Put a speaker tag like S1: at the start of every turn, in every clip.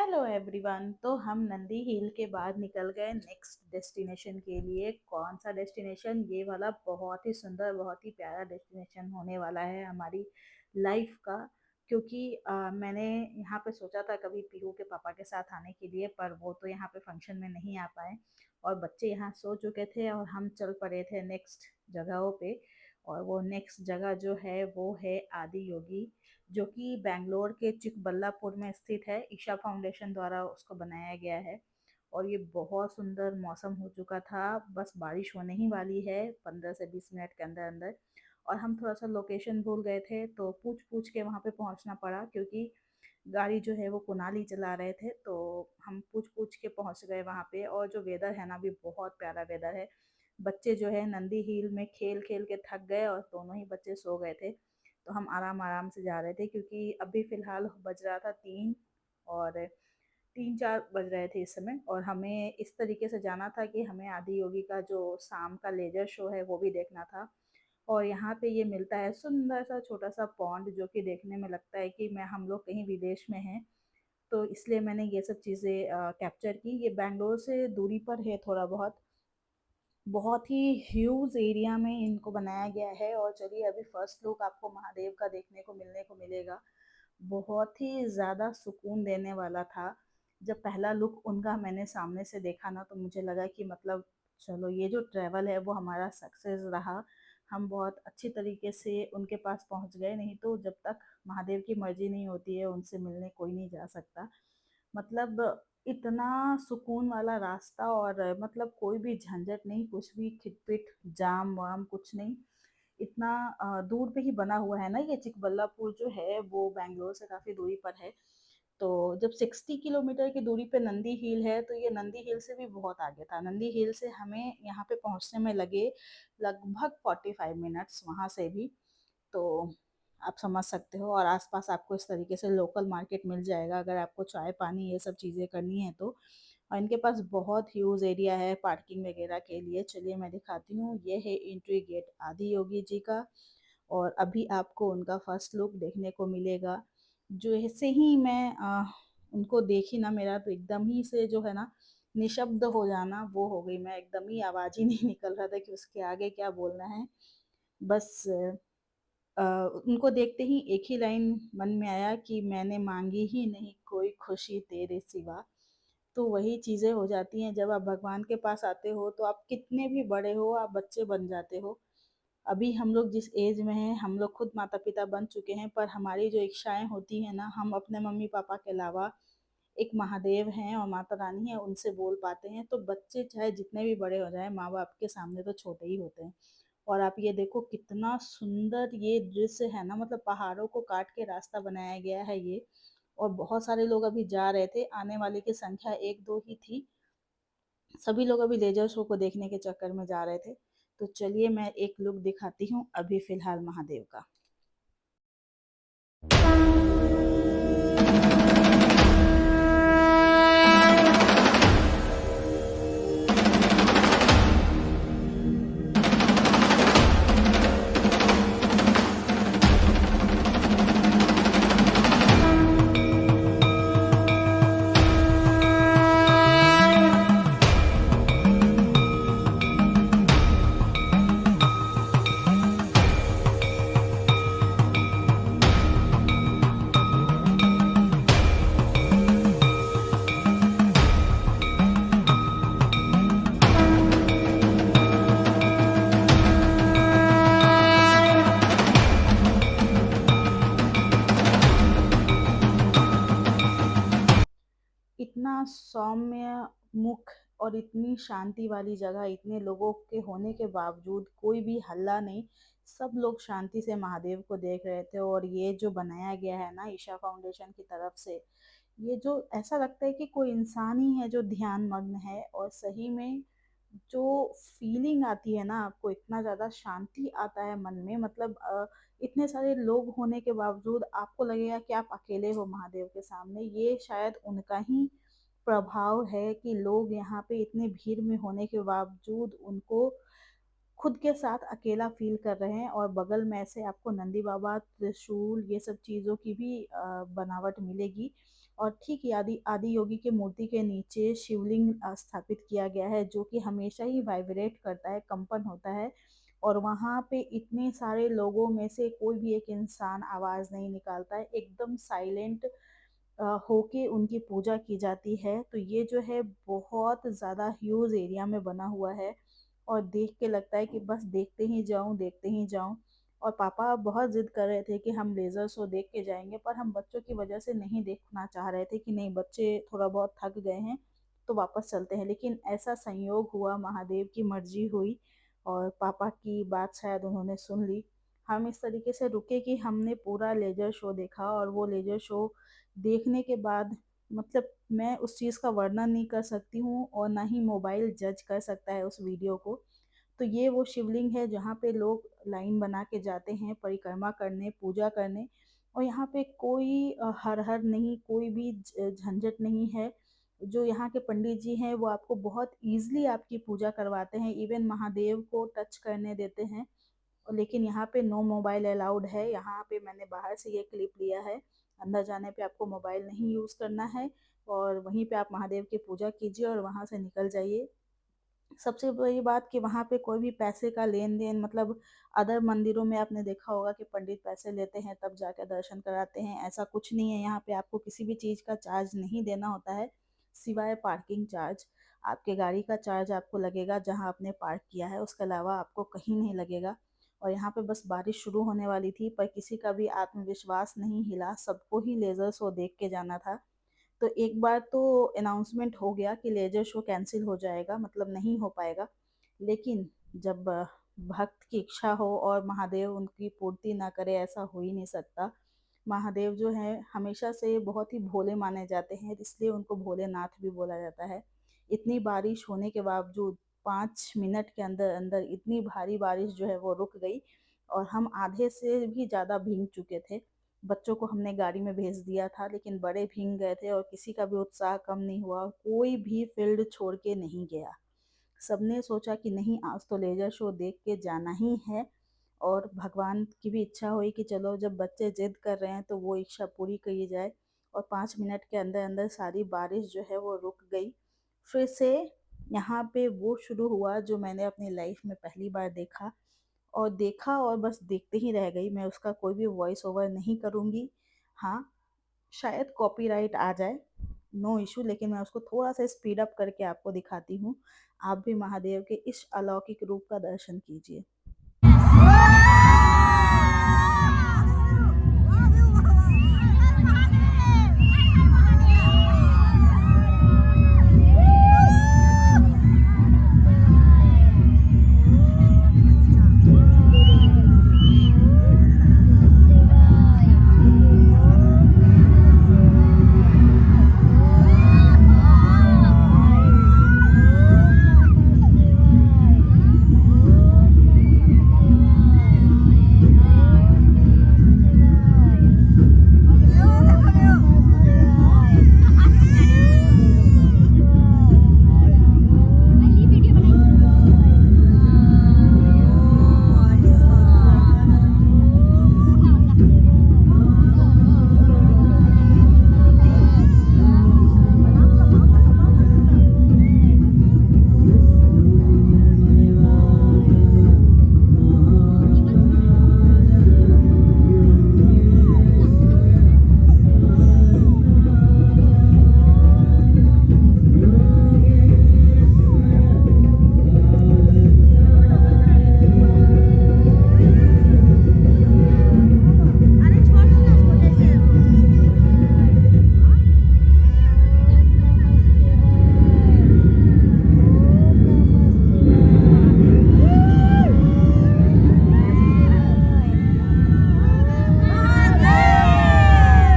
S1: Hello everyone. तो हम नंदी हिल के बाद निकल गए नेक्स्ट डेस्टिनेशन के लिए। कौन सा डेस्टिनेशन? ये वाला बहुत ही सुंदर, बहुत ही प्यारा डेस्टिनेशन होने वाला है हमारी लाइफ का। क्योंकि मैंने यहाँ पे सोचा था कभी पीहू के पापा के साथ आने के लिए, पर वो तो यहाँ पे फंक्शन में नहीं आ पाए और बच्चे यहाँ सो चुके थे और हम चल पड़े थे नेक्स्ट जगहों पे। और वो नेक्स्ट जगह जो है वो है आदि योगी, जो कि बैंगलोर के चिकबल्लापुर में स्थित है। ईशा फाउंडेशन द्वारा उसको बनाया गया है और ये बहुत सुंदर मौसम हो चुका था। बस बारिश होने ही वाली है 15 से 20 मिनट के अंदर अंदर। और हम थोड़ा सा लोकेशन भूल गए थे तो पूछ पूछ के वहाँ पे पहुँचना पड़ा, क्योंकि गाड़ी जो है वो कुणाल ही चला रहे थे। तो हम पूछ पूछ के पहुँच गए वहाँ पे। और जो वेदर है ना, भी बहुत प्यारा वेदर है। बच्चे जो है नंदी हिल में खेल खेल के थक गए और दोनों ही बच्चे सो गए थे। तो हम आराम आराम से जा रहे थे, क्योंकि अभी फ़िलहाल बज रहा था 3 और 3-4 बज रहे थे इस समय। और हमें इस तरीके से जाना था कि हमें आदि योगी का जो शाम का लेज़र शो है वो भी देखना था। और यहाँ पे ये मिलता है सुंदर सा छोटा सा पॉन्ड, जो कि देखने में लगता है कि मैं हम लोग कहीं विदेश में हैं। तो इसलिए मैंने ये सब चीज़ें कैप्चर की। ये बैंगलोर से दूरी पर है थोड़ा बहुत। बहुत ही ह्यूज एरिया में इनको बनाया गया है। और चलिए अभी फर्स्ट लुक आपको महादेव का देखने को मिलेगा। बहुत ही ज़्यादा सुकून देने वाला था। जब पहला लुक उनका मैंने सामने से देखा ना, तो मुझे लगा कि मतलब चलो ये जो ट्रैवल है वो हमारा सक्सेस रहा। हम बहुत अच्छी तरीके से उनके पास पहुंच गए। नहीं तो जब तक महादेव की मर्जी नहीं होती है उनसे मिलने कोई नहीं जा सकता। मतलब इतना सुकून वाला रास्ता। और मतलब कोई भी झंझट नहीं, कुछ भी खिटपिट जाम वाम कुछ नहीं। इतना दूर पे ही बना हुआ है ना। ये चिकबल्लापुर जो है वो बैंगलोर से काफ़ी दूरी पर है। तो जब 60 किलोमीटर की दूरी पे नंदी हिल है, तो ये नंदी हिल से भी बहुत आगे था। नंदी हिल से हमें यहाँ पे पहुँचने में लगे लगभग 45 मिनट्स वहाँ से भी। तो आप समझ सकते हो। और आसपास आपको इस तरीके से लोकल मार्केट मिल जाएगा अगर आपको चाय पानी ये सब चीज़ें करनी है तो। और इनके पास बहुत ह्यूज एरिया है पार्किंग वगैरह के लिए। चलिए मैं दिखाती हूँ। ये है एंट्री गेट आदि योगी जी का। और अभी आपको उनका फर्स्ट लुक देखने को मिलेगा। जो ऐसे ही मैं उनको देखी ना, मेरा तो एकदम ही से जो है ना निशब्द हो जाना वो हो गई। मैं एकदम ही आवाज़ ही नहीं निकल रहा था कि उसके आगे क्या बोलना है। बस अ, उनको देखते ही एक ही लाइन मन में आया कि मैंने मांगी ही नहीं कोई खुशी तेरे सिवा। तो वही चीज़ें हो जाती हैं जब आप भगवान के पास आते हो। तो आप कितने भी बड़े हो, आप बच्चे बन जाते हो। अभी हम लोग जिस एज में हैं, हम लोग खुद माता पिता बन चुके हैं, पर हमारी जो इच्छाएं होती हैं ना, हम अपने मम्मी पापा के अलावा एक महादेव हैं और माता रानी है उनसे बोल पाते हैं। तो बच्चे चाहे जितने भी बड़े हो जाएं, माँ बाप के सामने तो छोटे ही होते हैं। और आप ये देखो कितना सुंदर ये दृश्य है ना। मतलब पहाड़ों को काट के रास्ता बनाया गया है ये। और बहुत सारे लोग अभी जा रहे थे, आने वाले की संख्या एक दो ही थी। सभी लोग अभी लेजर शो को देखने के चक्कर में जा रहे थे। तो चलिए मैं एक लुक दिखाती हूँ अभी फिलहाल महादेव का। इतना सौम्य मुख और इतनी शांति वाली जगह, इतने लोगों के होने के बावजूद कोई भी हल्ला नहीं। सब लोग शांति से महादेव को देख रहे थे। और ये जो बनाया गया है ना ईशा फाउंडेशन की तरफ से, ये जो ऐसा लगता है कि कोई इंसान ही है जो ध्यान मग्न है। और सही में जो फीलिंग आती है ना, आपको इतना ज़्यादा शांति आता है मन में। मतलब इतने सारे लोग होने के बावजूद आपको लगेगा कि आप अकेले हो महादेव के सामने। ये शायद उनका ही प्रभाव है कि लोग यहाँ पे इतने भीड़ में होने के बावजूद उनको खुद के साथ अकेला फील कर रहे हैं। और बगल में ऐसे आपको नंदी बाबा, त्रिशूल, ये सब चीज़ों की भी बनावट मिलेगी। और ठीक ही आदि आदि योगी की मूर्ति के नीचे शिवलिंग स्थापित किया गया है, जो कि हमेशा ही वाइब्रेट करता है, कंपन होता है। और वहाँ पे इतने सारे लोगों में से कोई भी एक इंसान आवाज़ नहीं निकालता है, एकदम साइलेंट होके उनकी पूजा की जाती है। तो ये जो है बहुत ज़्यादा ह्यूज एरिया में बना हुआ है और देख के लगता है कि बस देखते ही जाऊं, देखते ही जाऊं। और पापा बहुत ज़िद कर रहे थे कि हम लेज़र शो देख के जाएंगे, पर हम बच्चों की वजह से नहीं देखना चाह रहे थे कि नहीं, बच्चे थोड़ा बहुत थक गए हैं तो वापस चलते हैं। लेकिन ऐसा संयोग हुआ, महादेव की मर्जी हुई और पापा की बात शायद उन्होंने सुन ली। हम इस तरीके से रुके कि हमने पूरा लेजर शो देखा। और वो लेजर शो देखने के बाद मतलब मैं उस चीज़ का वर्णन नहीं कर सकती हूँ और ना ही मोबाइल जज कर सकता है उस वीडियो को। तो ये वो शिवलिंग है जहाँ पे लोग लाइन बना के जाते हैं परिक्रमा करने, पूजा करने। और यहाँ पे कोई हर हर नहीं, कोई भी झंझट नहीं है। जो यहाँ के पंडित जी हैं वो आपको बहुत ईजिली आपकी पूजा करवाते हैं, इवन महादेव को टच करने देते हैं। लेकिन यहाँ पे नो मोबाइल अलाउड है। यहाँ पे मैंने बाहर से ये क्लिप लिया है, अंदर जाने पे आपको मोबाइल नहीं यूज़ करना है और वहीं पे आप महादेव की पूजा कीजिए और वहाँ से निकल जाइए। सबसे बड़ी बात कि वहाँ पे कोई भी पैसे का लेन देन, मतलब अदर मंदिरों में आपने देखा होगा कि पंडित पैसे लेते हैं तब जाकर दर्शन कराते हैं, ऐसा कुछ नहीं है। यहाँ पे आपको किसी भी चीज़ का चार्ज नहीं देना होता है सिवाय पार्किंग चार्ज। आपके गाड़ी का चार्ज आपको लगेगा जहाँ आपने पार्क किया है, उसके अलावा आपको कहीं नहीं लगेगा। और यहाँ पे बस बारिश शुरू होने वाली थी पर किसी का भी आत्मविश्वास नहीं हिला, सबको ही लेज़र शो देख के जाना था। तो एक बार तो अनाउंसमेंट हो गया कि लेजर शो कैंसिल हो जाएगा, मतलब नहीं हो पाएगा। लेकिन जब भक्त की इच्छा हो और महादेव उनकी पूर्ति ना करे, ऐसा हो ही नहीं सकता। महादेव जो है हमेशा से बहुत ही भोले माने जाते हैं, इसलिए उनको भोलेनाथ भी बोला जाता है। इतनी बारिश होने के बावजूद 5 मिनट के अंदर अंदर इतनी भारी बारिश जो है वो रुक गई और हम आधे से भी ज़्यादा भीग चुके थे। बच्चों को हमने गाड़ी में भेज दिया था लेकिन बड़े भीग गए थे और किसी का भी उत्साह कम नहीं हुआ, कोई भी फील्ड छोड़ के नहीं गया। सबने सोचा कि नहीं, आज तो लेजर शो देख के जाना ही है। और भगवान की भी इच्छा हुई कि चलो जब बच्चे जिद कर रहे हैं तो वो इच्छा पूरी करी जाए। और 5 मिनट के अंदर अंदर सारी बारिश जो है वो रुक गई। फिर से यहाँ पे वो शुरू हुआ जो मैंने अपनी लाइफ में पहली बार देखा। और देखा और बस देखते ही रह गई। मैं उसका कोई भी वॉइस ओवर नहीं करूँगी। हाँ, शायद कॉपीराइट आ जाए, नो इशू, लेकिन मैं उसको थोड़ा सा स्पीड अप करके आपको दिखाती हूँ। आप भी महादेव के इस अलौकिक रूप का दर्शन कीजिए।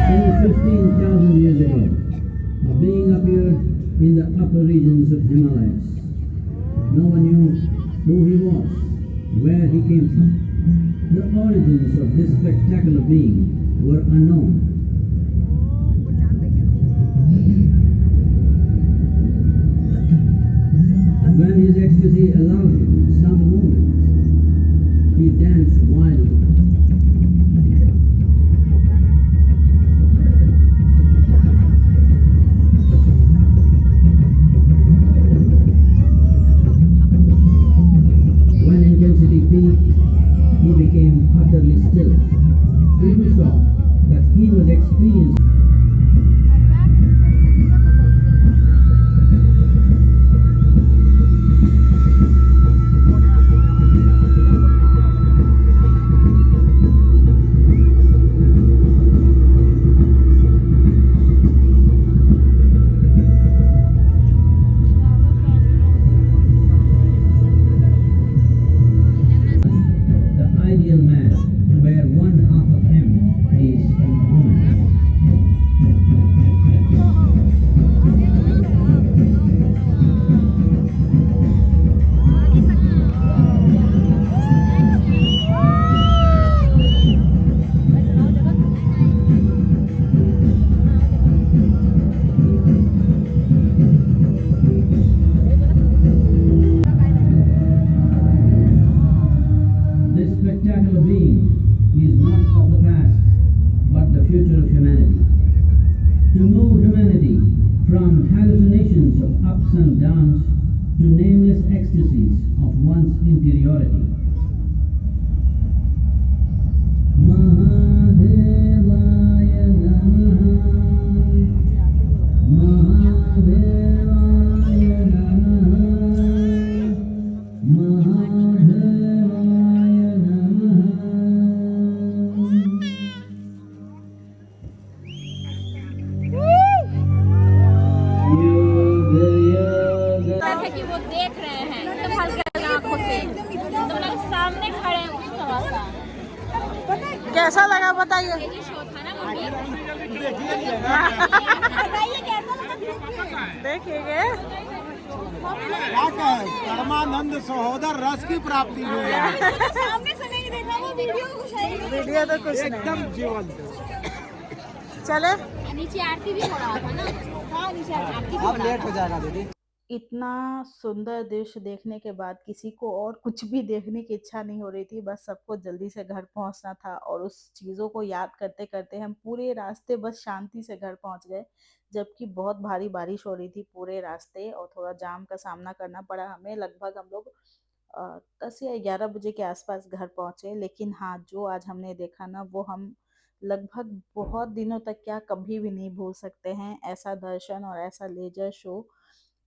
S2: Some 15,000 years ago, a being appeared in the upper regions of Himalayas. No one knew who he was, where he came from. The origins of this spectacular being were unknown. When his ecstasy allowed him some movement, he danced wildly. to nameless ecstasies of one's interiority. Mahadevaya Namaha. Mahadevaya Namaha. Mahadevaya Namaha. Yoga Yoga.
S3: है कि वो देख रहे हैं एकदम हल्के हल्के आंखों से, तो मतलब सामने खड़े हैं उस तरह सा।
S1: कैसा लगा बताइए।
S3: ये जो शो था ना मूवी,
S4: बताइए कैसा लगा
S1: देखिए
S5: परमानंद सहोदर रस की प्राप्ति हुई है।
S4: सामने से नहीं देखा वो वीडियो कुछ है ही नहीं।
S1: वीडियो तो कुछ नहीं
S5: एकदम जीवंत।
S1: चले।
S3: नीचे आरती भी हो रहा था ना।
S4: हाँ नीचे
S3: आरती भी हो
S5: अब
S3: रहा
S5: लेट
S3: था।
S5: हो जाएगा दीदी।
S1: इतना सुंदर दृश्य देखने के बाद किसी को और कुछ भी देखने की इच्छा नहीं हो रही थी, बस सबको जल्दी से घर पहुंचना था। और उस चीज़ों को याद करते करते हम पूरे रास्ते बस शांति से घर पहुंच गए, जबकि बहुत भारी बारिश हो रही थी पूरे रास्ते और थोड़ा जाम का सामना करना पड़ा हमें। लगभग हम लोग 10 या 11 बजे के आसपास घर पहुंचे। लेकिन हाँ, जो आज हमने देखा ना, वो हम लगभग बहुत दिनों तक क्या कभी भी नहीं भूल सकते हैं। ऐसा दर्शन और ऐसा लेजर शो,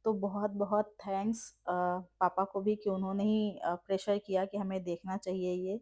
S1: तो बहुत बहुत थैंक्स पापा को भी कि उन्होंने ही प्रेशर किया कि हमें देखना चाहिए ये।